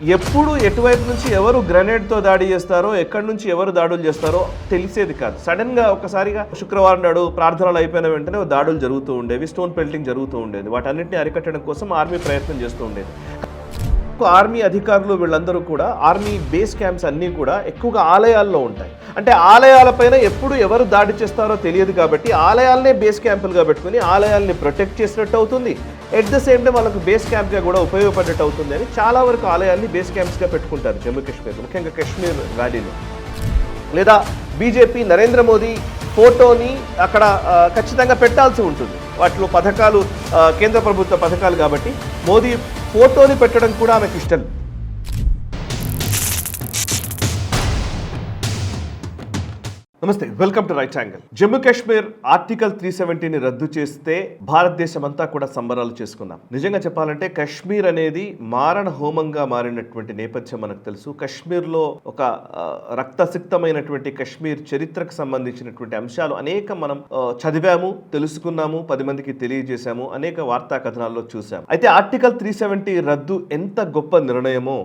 ఎప్పుడు ఎటువైపు నుంచి ఎవరు గ్రెనేడ్తో దాడి చేస్తారో ఎక్కడి నుంచి ఎవరు దాడులు చేస్తారో తెలిసేది కాదు. సడన్గా ఒకసారిగా శుక్రవారం నాడు ప్రార్థనలు అయిపోయిన వెంటనే దాడులు జరుగుతూ ఉండేవి, స్టోన్ పెల్టింగ్ జరుగుతూ ఉండేది. వాటన్నిటిని అరికట్టడం కోసం ఆర్మీ ప్రయత్నం చేస్తూ ఉండేది. ఆర్మీ అధికారులు వీళ్ళందరూ కూడా ఆర్మీ బేస్ క్యాంప్స్ అన్నీ కూడా ఎక్కువగా ఆలయాల్లో ఉంటాయి. అంటే ఆలయాలపైన ఎప్పుడు ఎవరు దాడి చేస్తారో తెలియదు కాబట్టి ఆలయాలనే బేస్ క్యాంపులుగా పెట్టుకుని ఆలయాల్ని ప్రొటెక్ట్ చేసినట్టు అవుతుంది. ఎట్ ద సేమ్ టైం వాళ్ళకు బేస్ క్యాంప్గా కూడా ఉపయోగపడినట్టు అవుతుంది అని చాలా వరకు ఆలయాల్ని బేస్ క్యాంప్స్గా పెట్టుకుంటారు జమ్మూ కాశ్మీర్, ముఖ్యంగా కాశ్మీర్ వ్యాలీలో. లేదా బీజేపీ నరేంద్ర మోదీ ఫోటోని అక్కడ ఖచ్చితంగా పెట్టాల్సి ఉంటుంది. వాటిలో పథకాలు కేంద్ర ప్రభుత్వ పథకాలు కాబట్టి మోదీ ఫోటోని పెట్టడం కూడా ఆమెకు ఇష్టం. నమస్తే, welcome to Right Angle. Jammu Kashmir article 370ని రద్దు చేస్తే భారతదేశం అంతా కూడా సంబరాలు చేసుకున్నాం. నిజంగా చెప్పాలంటే కాశ్మీర్ అనేది మారణ హోమంగా మారినటువంటి నేపథ్యం మనకు తెలుసు. కాశ్మీర్లో ఒక రక్తసిక్తమైనటువంటి కాశ్మీర్ చరిత్రకు సంబంధించినటువంటి అంశాలు అనేక మనం చదివాము, తెలుసుకున్నాము, 10 మందికి తెలియజేశాము, అనేక వార్తా కథనాల్లో చూసాము. అయితే ఆర్టికల్ 370 రద్దు ఎంత గొప్ప నిర్ణయమో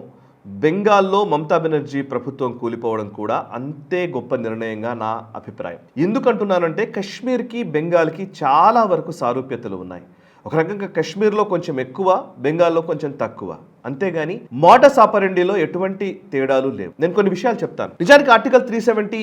బెంగాల్లో మమతా బెనర్జీ ప్రభుత్వం కూలిపోవడం కూడా అంతే గొప్ప నిర్ణయంగా నా అభిప్రాయం. ఎందుకంటున్నానంటే కాశ్మీర్కి బెంగాల్కి చాలా వరకు సారూప్యతలు ఉన్నాయి. ఒక రకంగా కాశ్మీర్లో కొంచెం ఎక్కువ, బెంగాల్లో కొంచెం తక్కువ, అంతేగాని మోడస్ ఆపరెండిలో ఎటువంటి తేడాలు లేవు. నేను కొన్ని విషయాలు చెప్తాను. నిజానికి ఆర్టికల్ 370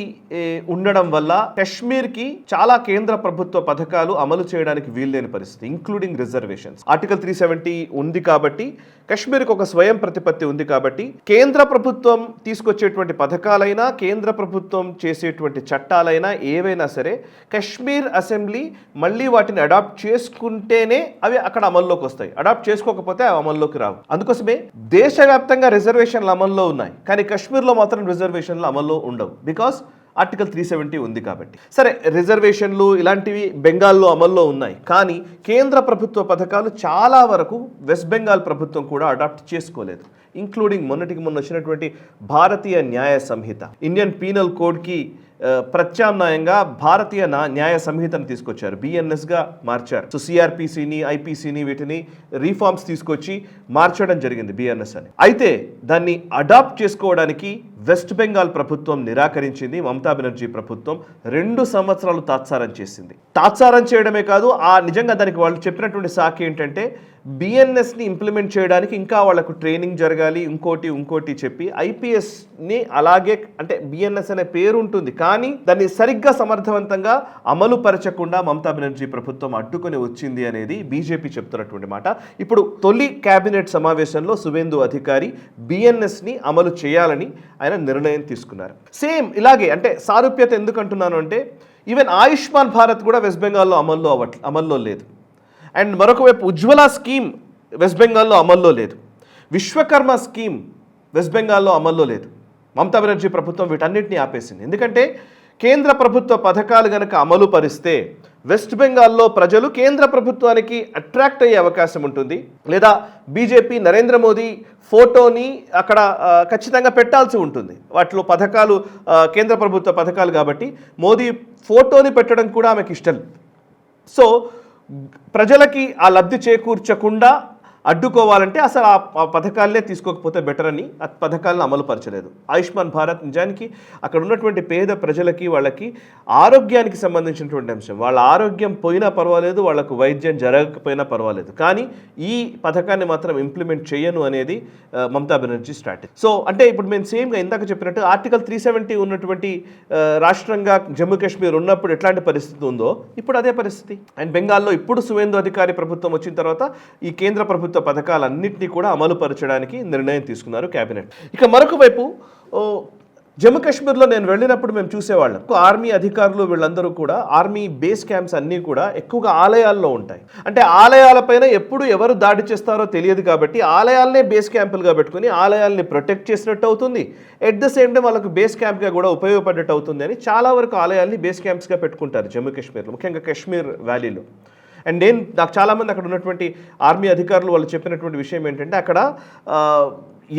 ఉండడం వల్ల కాశ్మీర్కి చాలా కేంద్ర ప్రభుత్వ పథకాలు అమలు చేయడానికి వీల్లేని పరిస్థితి, ఇంక్లూడింగ్ రిజర్వేషన్స్. ఆర్టికల్ 370 ఉంది కాబట్టి కాశ్మీర్కి ఒక స్వయం ప్రతిపత్తి ఉంది కాబట్టి కేంద్ర ప్రభుత్వం తీసుకొచ్చేటువంటి పథకాలైనా కేంద్ర ప్రభుత్వం చేసేటువంటి చట్టాలైనా ఏవైనా సరే కాశ్మీర్ అసెంబ్లీ మళ్ళీ వాటిని అడాప్ట్ చేసుకుంటేనే అవి అక్కడ అమల్లోకి వస్తాయి. అడాప్ట్ చేసుకోకపోతే అవి అమల్లోకి రావు. అందుకోసమే దేశవ్యాప్తంగా రిజర్వేషన్లు అమల్లో ఉన్నాయి, కానీ కాశ్మీర్లో మాత్రం రిజర్వేషన్లు అమల్లో ఉండవు. బికాస్ ఆర్టికల్ 370 ఉంది కాబట్టి. సరే, రిజర్వేషన్లు ఇలాంటివి బెంగాల్లో అమల్లో ఉన్నాయి, కానీ కేంద్ర ప్రభుత్వ పథకాలు చాలా వరకు వెస్ట్ బెంగాల్ ప్రభుత్వం కూడా అడాప్ట్ చేసుకోలేదు. ఇంక్లూడింగ్ మొన్నటికి మొన్న వచ్చినటువంటి భారతీయ న్యాయ సంహిత, ఇండియన్ పీనల్ కోడ్కి ప్రత్యామ్నాయంగా భారతీయ న్యాయ సంహితను తీసుకొచ్చారు, బిఎన్ఎస్గా మార్చారు. సో సిఆర్పిసిని, ఐపీసీని వీటిని రీఫార్మ్స్ తీసుకొచ్చి మార్చడం జరిగింది బిఎన్ఎస్ అని. అయితే దాన్ని అడాప్ట్ చేసుకోవడానికి వెస్ట్ బెంగాల్ ప్రభుత్వం నిరాకరించింది. మమతా బెనర్జీ ప్రభుత్వం 2 సంవత్సరాలు తాత్సారం చేసింది. తాత్సారం చేయడమే కాదు, నిజంగా దానికి వాళ్ళు చెప్పినటువంటి సాకి ఏంటంటే బిఎన్ఎస్ని ఇంప్లిమెంట్ చేయడానికి ఇంకా వాళ్లకు ట్రైనింగ్ జరగాలి, ఇంకోటి చెప్పి ఐపీఎస్ని అలాగే, అంటే బిఎన్ఎస్ అనే పేరు ఉంటుంది కానీ దాన్ని సరిగ్గా సమర్థవంతంగా అమలు పరచకుండా మమతా బెనర్జీ ప్రభుత్వం అడ్డుకొని వచ్చింది అనేది బీజేపీ చెప్తున్నటువంటి మాట. ఇప్పుడు తొలి కేబినెట్ సమావేశంలో సువేందు అధికారి బిఎన్ఎస్ని అమలు చేయాలని ఆయన నిర్ణయం తీసుకున్నారు. సేమ్ ఇలాగే, అంటే సారూప్యత ఎందుకు అంటున్నాను అంటే ఈవెన్ ఆయుష్మాన్ భారత్ కూడా వెస్ట్ బెంగాల్లో అమల్లో లేదు. అండ్ మరొక వైపు ఉజ్వల స్కీమ్ వెస్ట్ బెంగాల్లో అమల్లో లేదు, విశ్వకర్మ స్కీమ్ వెస్ట్ బెంగాల్లో అమల్లో లేదు. మమతా బెనర్జీ ప్రభుత్వం వీటన్నిటిని ఆపేసింది. ఎందుకంటే కేంద్ర ప్రభుత్వ పథకాలు కనుక అమలు పరిస్తే వెస్ట్ బెంగాల్లో ప్రజలు కేంద్ర ప్రభుత్వానికి అట్రాక్ట్ అయ్యే అవకాశం ఉంటుంది. లేదా బీజేపీ నరేంద్ర మోదీ ఫోటోని అక్కడ ఖచ్చితంగా పెట్టాల్సి ఉంటుంది. వాటిలో పథకాలు కేంద్ర ప్రభుత్వ పథకాలు కాబట్టి మోదీ ఫోటోని పెట్టడం కూడా ఆమెకు ఇష్టం. సో ప్రజలకి ఆ లబ్ధి చేకూర్చకుండా అడ్డుకోవాలంటే అసలు ఆ పథకాలనే తీసుకోకపోతే బెటర్ అని ఆ పథకాలను అమలు పరచలేదు. ఆయుష్మాన్ భారత్ నిజానికి అక్కడ ఉన్నటువంటి పేద ప్రజలకి, వాళ్ళకి ఆరోగ్యానికి సంబంధించినటువంటి అంశం. వాళ్ళ ఆరోగ్యం పోయినా పర్వాలేదు, వాళ్ళకు వైద్యం జరగకపోయినా పర్వాలేదు, కానీ ఈ పథకాన్ని మాత్రం ఇంప్లిమెంట్ చేయను అనేది మమతా బెనర్జీ స్ట్రాటజీ. సో అంటే ఇప్పుడు మేము సేమ్గా ఇందాక చెప్పినట్టు ఆర్టికల్ 370 ఉన్నటువంటి రాష్ట్రంగా జమ్మూ కాశ్మీర్ ఉన్నప్పుడు ఎట్లాంటి పరిస్థితి ఉందో ఇప్పుడు అదే పరిస్థితి. అండ్ బెంగాల్లో ఇప్పుడు సువేందు అధికారి ప్రభుత్వం వచ్చిన తర్వాత ఈ కేంద్ర ప్రభుత్వ పథకాలన్నింటినీ కూడా అమలు పరచడానికి నిర్ణయం తీసుకున్నారు కేబినెట్. ఇక మరొక వైపు జమ్మూ కాశ్మీర్లో నేను వెళ్ళినప్పుడు మేము చూసేవాళ్ళం, ఆర్మీ అధికారులు వీళ్ళందరూ కూడా ఆర్మీ బేస్ క్యాంప్స్ అన్నీ కూడా ఎక్కువగా ఆలయాల్లో ఉంటాయి. అంటే ఆలయాలపైన ఎప్పుడు ఎవరు దాడి చేస్తారో తెలియదు కాబట్టి ఆలయాలనే బేస్ క్యాంపులుగా పెట్టుకుని ఆలయాల్ని ప్రొటెక్ట్ చేసినట్టు అవుతుంది. ఎట్ ద సేమ్ టైం వాళ్ళకు బేస్ క్యాంప్గా కూడా ఉపయోగపడేట్టు అవుతుంది అని చాలా వరకు ఆలయాల్ని బేస్ క్యాంప్స్గా పెట్టుకుంటారు జమ్మూ కాశ్మీర్లో, ముఖ్యంగా కాశ్మీర్ వ్యాలీలో. అండ్ నాకు చాలామంది అక్కడ ఉన్నటువంటి ఆర్మీ అధికారులు వాళ్ళు చెప్పినటువంటి విషయం ఏంటంటే అక్కడ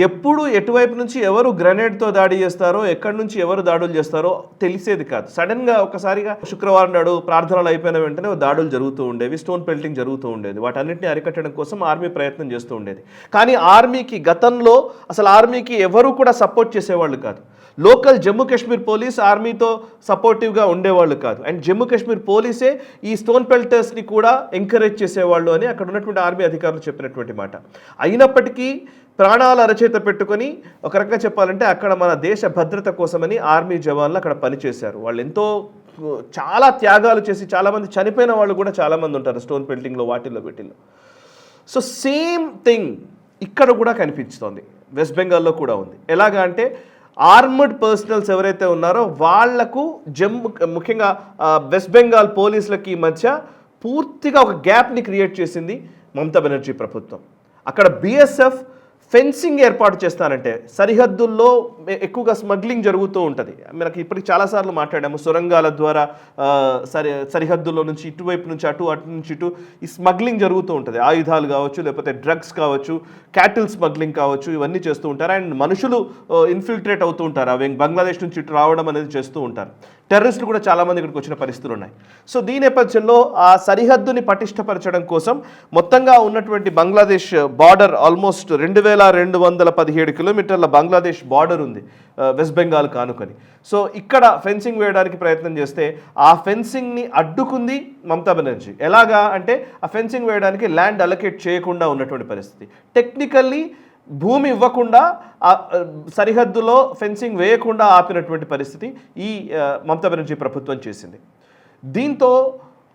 ఎప్పుడు ఎటువైపు నుంచి ఎవరు గ్రెనేడ్తో దాడి చేస్తారో, ఎక్కడి నుంచి ఎవరు దాడులు చేస్తారో తెలిసేది కాదు. సడన్గా ఒకసారిగా శుక్రవారం నాడు ప్రార్థనలు అయిపోయిన వెంటనే దాడులు జరుగుతూ ఉండేవి, స్టోన్ పెల్టింగ్ జరుగుతూ ఉండేది. వాటన్నిటిని అరికట్టడం కోసం ఆర్మీ ప్రయత్నం చేస్తూ ఉండేది. కానీ ఆర్మీకి గతంలో అసలు ఆర్మీకి ఎవరు కూడా సపోర్ట్ చేసేవాళ్ళు కాదు. లోకల్ జమ్మూ కాశ్మీర్ పోలీస్ ఆర్మీతో సపోర్టివ్గా ఉండేవాళ్ళు కాదు. అండ్ జమ్మూ కాశ్మీర్ పోలీసే ఈ స్టోన్ పెల్టర్స్ని కూడా ఎంకరేజ్ చేసేవాళ్ళు అని అక్కడ ఉన్నటువంటి ఆర్మీ అధికారులు చెప్పినటువంటి మాట. అయినప్పటికీ ప్రాణాలు అరచేత పెట్టుకొని ఒక రకంగా చెప్పాలంటే అక్కడ మన దేశ భద్రత కోసమని ఆర్మీ జవాన్లు అక్కడ పనిచేశారు. వాళ్ళు ఎంతో చాలా త్యాగాలు చేసి చాలామంది చనిపోయిన వాళ్ళు కూడా చాలామంది ఉంటారు స్టోన్ పెల్టింగ్లో వాటిల్లో వీటిల్లో. సో సేమ్ థింగ్ ఇక్కడ కూడా కనిపిస్తోంది, వెస్ట్ బెంగాల్లో కూడా ఉంది. ఎలాగా అంటే ఆర్మడ్ పర్సనల్స్ ఎవరైతే ఉన్నారో వాళ్లకు ముఖ్యంగా వెస్ట్ బెంగాల్ పోలీసులకి మధ్య పూర్తిగా ఒక గ్యాప్ని క్రియేట్ చేసింది మమతా బెనర్జీ ప్రభుత్వం. అక్కడ బిఎస్ఎఫ్ ఫెన్సింగ్ ఏర్పాటు చేస్తానంటే సరిహద్దుల్లో ఎక్కువగా స్మగ్లింగ్ జరుగుతూ ఉంటుంది. మనకి ఇప్పటికి చాలాసార్లు మాట్లాడాము, సొరంగాల ద్వారా సరిహద్దుల్లో నుంచి ఇటువైపు నుంచి అటు నుంచి ఇటు ఈ స్మగ్లింగ్ జరుగుతూ ఉంటుంది. ఆయుధాలు కావచ్చు, లేకపోతే డ్రగ్స్ కావచ్చు, క్యాటిల్ స్మగ్లింగ్ కావచ్చు, ఇవన్నీ చేస్తూ ఉంటారు. అండ్ మనుషులు ఇన్ఫిల్ట్రేట్ అవుతూ ఉంటారు, అవి బంగ్లాదేశ్ నుంచి ఇటు రావడం అనేది చేస్తూ ఉంటారు. టెర్రరిస్టులు కూడా చాలామంది ఇక్కడికి వచ్చిన పరిస్థితులు ఉన్నాయి. సో దీని నేపథ్యంలో ఆ సరిహద్దుని పటిష్టపరచడం కోసం మొత్తంగా ఉన్నటువంటి బంగ్లాదేశ్ బార్డర్ ఆల్మోస్ట్ 2217 కిలోమీటర్ల బంగ్లాదేశ్ బార్డర్ ఉంది వెస్ట్ బెంగాల్ కానుకొని. సో ఇక్కడ ఫెన్సింగ్ వేయడానికి ప్రయత్నం చేస్తే ఆ ఫెన్సింగ్ని అడ్డుకుంది మమతా బెనర్జీ. ఎలాగా అంటే ఆ ఫెన్సింగ్ వేయడానికి ల్యాండ్ అలొకేట్ చేయకుండా ఉన్నటువంటి పరిస్థితి. టెక్నికల్లీ భూమి ఇవ్వకుండా సరిహద్దులో ఫెన్సింగ్ వేయకుండా ఆపినటువంటి పరిస్థితి ఈ మమతా బెనర్జీ ప్రభుత్వం చేసింది. దీంతో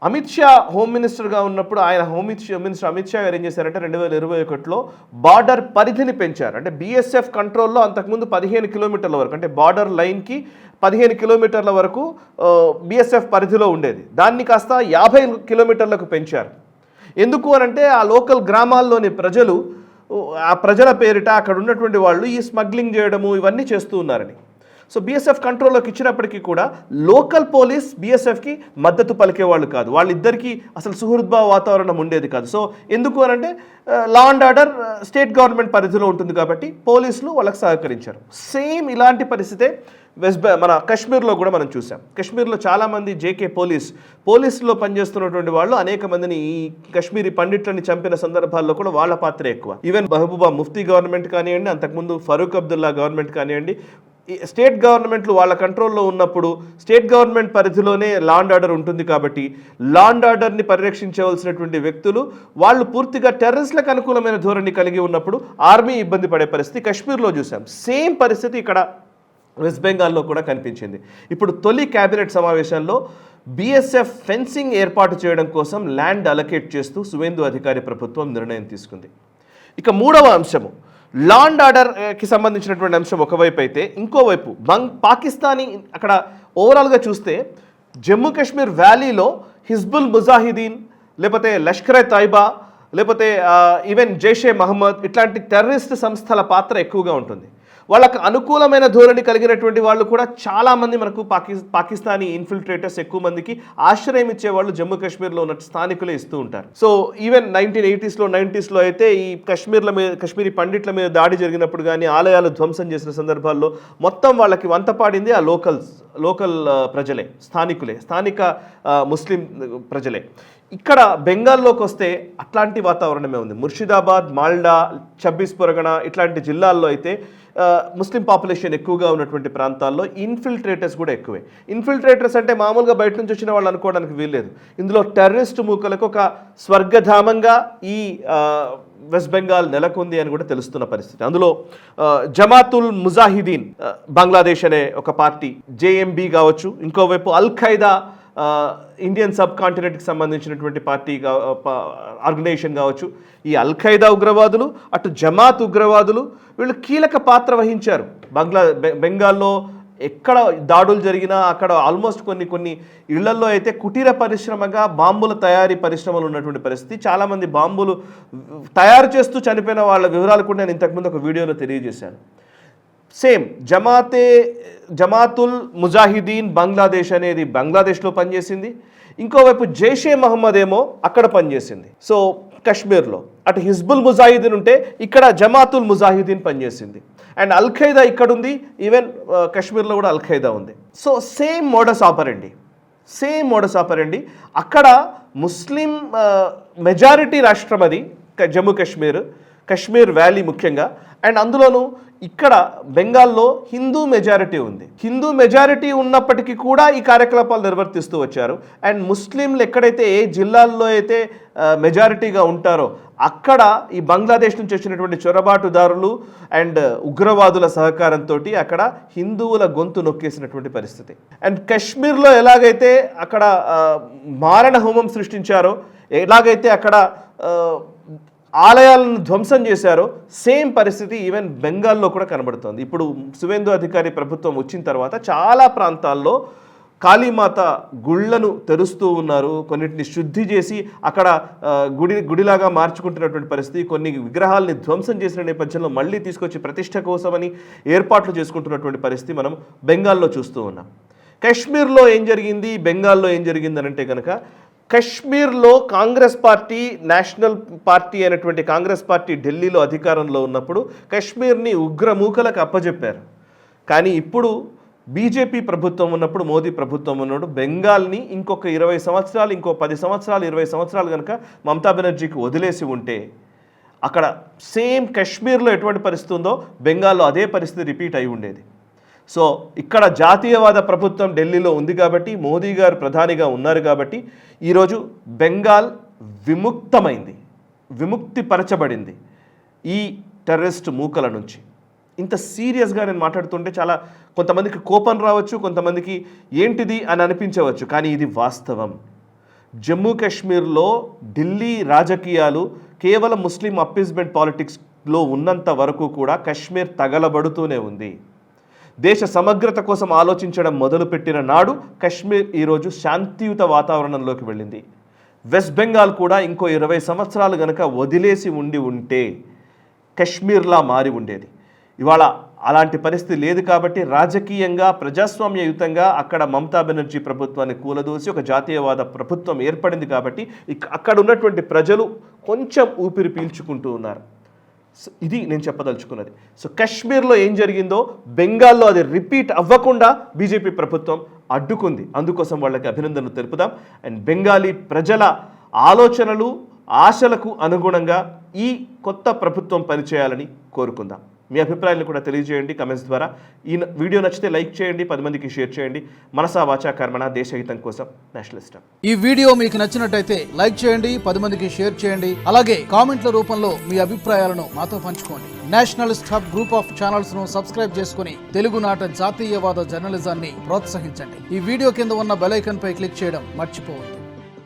అమిత్ షా హోమ్ మినిస్టర్గా ఉన్నప్పుడు ఆయన మినిస్టర్ అమిత్ షా గారు ఏం చేశారంటే 2021లో బార్డర్ పరిధిని పెంచారు. అంటే బీఎస్ఎఫ్ కంట్రోల్లో అంతకుముందు 15 కిలోమీటర్ల వరకు, అంటే బార్డర్ లైన్కి 15 కిలోమీటర్ల వరకు బీఎస్ఎఫ్ పరిధిలో ఉండేది. దాన్ని కాస్త 50 కిలోమీటర్లకు పెంచారు. ఎందుకు అనంటే ఆ లోకల్ గ్రామాల్లోని ప్రజలు, ఆ ప్రజల పేరిట అక్కడ ఉన్నటువంటి వాళ్ళు ఈ స్మగ్లింగ్ చేయడము ఇవన్నీ చేస్తూ ఉన్నారని. సో బీఎస్ఎఫ్ కంట్రోల్లోకి ఇచ్చినప్పటికీ కూడా లోకల్ పోలీస్ బీఎస్ఎఫ్కి మద్దతు పలికేవాళ్ళు కాదు. వాళ్ళిద్దరికీ అసలు సుహృద్భావ వాతావరణం ఉండేది కాదు. సో ఎందుకు అనంటే law and order state government పరిధిలో ఉంటుంది కాబట్టి పోలీసులు వాళ్ళకి సహకరించారు. సేమ్ ఇలాంటి పరిస్థితే మన కశ్మీర్లో కూడా మనం చూసాం. కశ్మీర్లో చాలామంది జేకే పోలీసులో పనిచేస్తున్నటువంటి వాళ్ళు అనేక మందిని ఈ కశ్మీరీ పండిట్లని చంపిన సందర్భాల్లో కూడా వాళ్ళ పాత్ర ఎక్కువ. ఈవెన్ మహబూబా ముఫ్తీ గవర్నమెంట్ కానివ్వండి, అంతకుముందు ఫరూక్ అబ్దుల్లా గవర్నమెంట్ కానివ్వండి, స్టేట్ గవర్నమెంట్లు వాళ్ళ కంట్రోల్లో ఉన్నప్పుడు స్టేట్ గవర్నమెంట్ పరిధిలోనే లా అండ్ ఆర్డర్ ఉంటుంది కాబట్టి లా అండ్ ఆర్డర్ని పరిరక్షించవలసినటువంటి వ్యక్తులు వాళ్ళు పూర్తిగా టెర్రరిస్టులకు అనుకూలమైన ధోరణి కలిగి ఉన్నప్పుడు ఆర్మీ ఇబ్బంది పడే పరిస్థితి కశ్మీర్లో చూసాం. సేమ్ పరిస్థితి ఇక్కడ వెస్ట్ బెంగాల్లో కూడా కనిపించింది. ఇప్పుడు తొలి కేబినెట్ సమావేశాల్లో బీఎస్ఎఫ్ ఫెన్సింగ్ ఏర్పాటు చేయడం కోసం ల్యాండ్ అలొకేట్ చేస్తూ సువేందు అధికారి ప్రభుత్వం నిర్ణయం తీసుకుంది. ఇక మూడవ అంశము లా అండ్ ఆర్డర్కి సంబంధించినటువంటి అంశం ఒకవైపు అయితే, ఇంకోవైపు పాకిస్తానీ అక్కడ ఓవరాల్గా చూస్తే జమ్మూ కాశ్మీర్ వ్యాలీలో హిజ్బుల్ ముజాహిదీన్, లేకపోతే లష్కరే తైబా, లేకపోతే ఈవెన్ జైషే మహమ్మద్ ఇట్లాంటి టెర్రరిస్ట్ సంస్థల పాత్ర ఎక్కువగా ఉంటుంది. వాళ్ళకు అనుకూలమైన ధోరణి కలిగినటువంటి వాళ్ళు కూడా చాలామంది మనకు పాకిస్తానీ ఇన్ఫిల్ట్రేటర్స్ ఎక్కువ మందికి ఆశ్రయం ఇచ్చేవాళ్ళు జమ్మూ కాశ్మీర్లో ఉన్న స్థానికులే ఇస్తూ ఉంటారు. సో ఈవెన్ 1980s అయితే ఈ కశ్మీరీ పండిట్ల మీద దాడి జరిగినప్పుడు కానీ ఆలయాలు ధ్వంసం చేసిన సందర్భాల్లో మొత్తం వాళ్ళకి వంత పాడింది ఆ లోకల్ ప్రజలే, స్థానిక ముస్లిం ప్రజలే. ఇక్కడ బెంగాల్లోకి వస్తే అట్లాంటి వాతావరణమే ఉంది. ముర్షిదాబాద్, మాల్డా, 26 పరగణ ఇట్లాంటి జిల్లాల్లో అయితే ముస్లిం పాపులేషన్ ఎక్కువగా ఉన్నటువంటి ప్రాంతాల్లో ఇన్ఫిల్ట్రేటర్స్ కూడా ఎక్కువే. ఇన్ఫిల్ట్రేటర్స్ అంటే మామూలుగా బయట నుంచి వచ్చిన వాళ్ళు అనుకోవడానికి వీల్లేదు. ఇందులో టెర్రరిస్ట్ మూకలకు ఒక స్వర్గధామంగా ఈ వెస్ట్ బెంగాల్ నెలకొంది అని కూడా తెలుస్తున్న పరిస్థితి. అందులో జమాతుల్ ముజాహిదీన్ బంగ్లాదేశ్ అనే ఒక పార్టీ, జేఎంబీ కావచ్చు, ఇంకోవైపు అల్ ఖైదా ఇండియన్ సబ్ కాంటినెంట్కి సంబంధించినటువంటి పార్టీ ఆర్గనైజేషన్ కావచ్చు, ఈ అల్ ఖైదా ఉగ్రవాదులు, అటు జమాత్ ఉగ్రవాదులు వీళ్ళు కీలక పాత్ర వహించారు. బెంగాల్లో ఎక్కడ దాడులు జరిగినా అక్కడ ఆల్మోస్ట్ కొన్ని ఇళ్లల్లో అయితే కుటీర పరిశ్రమగా బాంబుల తయారీ పరిశ్రమలు ఉన్నటువంటి పరిస్థితి. చాలామంది బాంబులు తయారు చేస్తూ చనిపోయిన వాళ్ళ వివరాలు కూడా నేను ఇంతకుముందు ఒక వీడియోలో తెలియజేశాను. సేమ్ జమాతుల్ ముజాహిదీన్ బంగ్లాదేశ్ అనేది బంగ్లాదేశ్లో పనిచేసింది, ఇంకోవైపు జైషే మహమ్మద్ ఏమో అక్కడ పనిచేసింది. సో కశ్మీర్లో. అటు హిజ్బుల్ ముజాహిదీన్ ఉంటే ఇక్కడ జమాతుల్ ముజాహిదీన్ పనిచేసింది. అండ్ అల్ ఖైదా ఇక్కడ ఉంది, ఈవెన్ కశ్మీర్లో కూడా అల్ ఖైదా ఉంది. So same modus ఆపరండి. అక్కడ ముస్లిం మెజారిటీ రాష్ట్రం అది జమ్మూ కశ్మీర్ వ్యాలీ ముఖ్యంగా. అండ్ అందులోనూ ఇక్కడ బెంగాల్లో హిందూ మెజారిటీ ఉంది. హిందూ మెజారిటీ ఉన్నప్పటికీ కూడా ఈ కార్యకలాపాలు నిర్వర్తిస్తూ వచ్చారు. అండ్ ముస్లింలు ఎక్కడైతే ఏ జిల్లాల్లో అయితే మెజారిటీగా ఉంటారో అక్కడ ఈ బంగ్లాదేశ్ నుంచి వచ్చినటువంటి చొరబాటుదారులు అండ్ ఉగ్రవాదుల సహకారంతో అక్కడ హిందువుల గొంతు నొక్కేసినటువంటి పరిస్థితి. అండ్ కశ్మీర్లో ఎలాగైతే అక్కడ మారణ హోమం సృష్టించారో, ఎలాగైతే అక్కడ ఆలయాలను ధ్వంసం చేశారో సేమ్ పరిస్థితి ఈవెన్ బెంగాల్లో కూడా కనబడుతోంది. ఇప్పుడు సువేందు అధికారి ప్రభుత్వం వచ్చిన తర్వాత చాలా ప్రాంతాల్లో కాళీమాత గుళ్లను తెరుస్తూ ఉన్నారు. కొన్నిటిని శుద్ధి చేసి అక్కడ గుడిలాగా మార్చుకుంటున్నటువంటి పరిస్థితి. కొన్ని విగ్రహాలని ధ్వంసం చేసిన నేపథ్యంలో మళ్ళీ తీసుకొచ్చి ప్రతిష్ట కోసమని ఏర్పాట్లు చేసుకుంటున్నటువంటి పరిస్థితి మనం బెంగాల్లో చూస్తూ ఉన్నాం. కశ్మీర్లో ఏం జరిగింది, బెంగాల్లో ఏం జరిగింది అని అంటే కనుక, కశ్మీర్లో కాంగ్రెస్ పార్టీ, నేషనల్ పార్టీ అయినటువంటి కాంగ్రెస్ పార్టీ ఢిల్లీలో అధికారంలో ఉన్నప్పుడు కశ్మీర్ని ఉగ్రమూకలకు అప్పజెప్పారు. కానీ ఇప్పుడు బీజేపీ ప్రభుత్వం ఉన్నప్పుడు, మోదీ ప్రభుత్వం ఉన్నప్పుడు బెంగాల్ని ఇంకొక 20 సంవత్సరాలు, ఇంకో 10 సంవత్సరాలు, 20 సంవత్సరాలు కనుక మమతా బెనర్జీకి వదిలేసి ఉంటే అక్కడ సేమ్ కశ్మీర్లో ఎటువంటి పరిస్థితి ఉందో బెంగాల్లో అదే పరిస్థితి రిపీట్ అయి ఉండేది. సో ఇక్కడ జాతీయవాద ప్రభుత్వం ఢిల్లీలో ఉంది కాబట్టి, మోదీ గారు ప్రధానిగా ఉన్నారు కాబట్టి ఈరోజు బెంగాల్ విముక్తిపరచబడింది ఈ టెర్రరిస్ట్ మూకల నుంచి. ఇంత సీరియస్గా నేను మాట్లాడుతుంటే చాలా కొంతమందికి కోపం రావచ్చు, కొంతమందికి ఏంటిది అని అనిపించవచ్చు, కానీ ఇది వాస్తవం. జమ్మూ కాశ్మీర్లో ఢిల్లీ రాజకీయాలు కేవలం ముస్లిం అప్పీస్మెంట్ పాలిటిక్స్లో ఉన్నంత వరకు కూడా కశ్మీర్ తగలబడుతూనే ఉంది. దేశ సమగ్రత కోసం ఆలోచించడం మొదలుపెట్టిన నాడు కశ్మీర్ ఈరోజు శాంతియుత వాతావరణంలోకి వెళ్ళింది. వెస్ట్ బెంగాల్ కూడా ఇంకో 20 సంవత్సరాలు కనుక వదిలేసి ఉంటే కశ్మీర్లా మారి ఉండేది. ఇవాళ అలాంటి పరిస్థితి లేదు కాబట్టి రాజకీయంగా ప్రజాస్వామ్యయుతంగా అక్కడ మమతా బెనర్జీ ప్రభుత్వాన్ని కూలదోసి ఒక జాతీయవాద ప్రభుత్వం ఏర్పడింది కాబట్టి అక్కడ ఉన్నటువంటి ప్రజలు కొంచెం ఊపిరి పీల్చుకుంటూ ఉన్నారు. ఇది నేను చెప్పదలుచుకున్నది. సో కశ్మీర్లో ఏం జరిగిందో బెంగాల్లో అది రిపీట్ అవ్వకుండా బీజేపీ ప్రభుత్వం అడ్డుకుంది. అందుకోసం వాళ్ళకి అభినందనలు తెలుపుదాం. అండ్ బెంగాలీ ప్రజల ఆలోచనలు, ఆశలకు అనుగుణంగా ఈ కొత్త ప్రభుత్వం పనిచేయాలని కోరుకుందాం. మీ అభిప్రాయాలను కూడా తెలియజేయండి కమెంట్స్ ద్వారా. ఈ వీడియో నచ్చితే లైక్ చేయండి, 10 మందికి షేర్ చేయండి. మనసా వాచా కర్మణ, దేశహితం కోసం, నేషనలిస్టం. ఈ వీడియో మీకు నచ్చినట్టయితే లైక్ చేయండి, 10 మందికి షేర్ చేయండి. అలాగే కామెంట్ల రూపంలో మీ అభిప్రాయాలను మాతో పంచుకోండి. Nationalist hub group of channels ను సబ్స్క్రైబ్ చేసుకుని తెలుగునాట జాతీయవాద జర్నలిజాన్ని ప్రోత్సహించండి. ఈ వీడియో కింద ఉన్న బెల్ ఐకాన్ పై క్లిక్ చేయడం మర్చిపోవద్దు.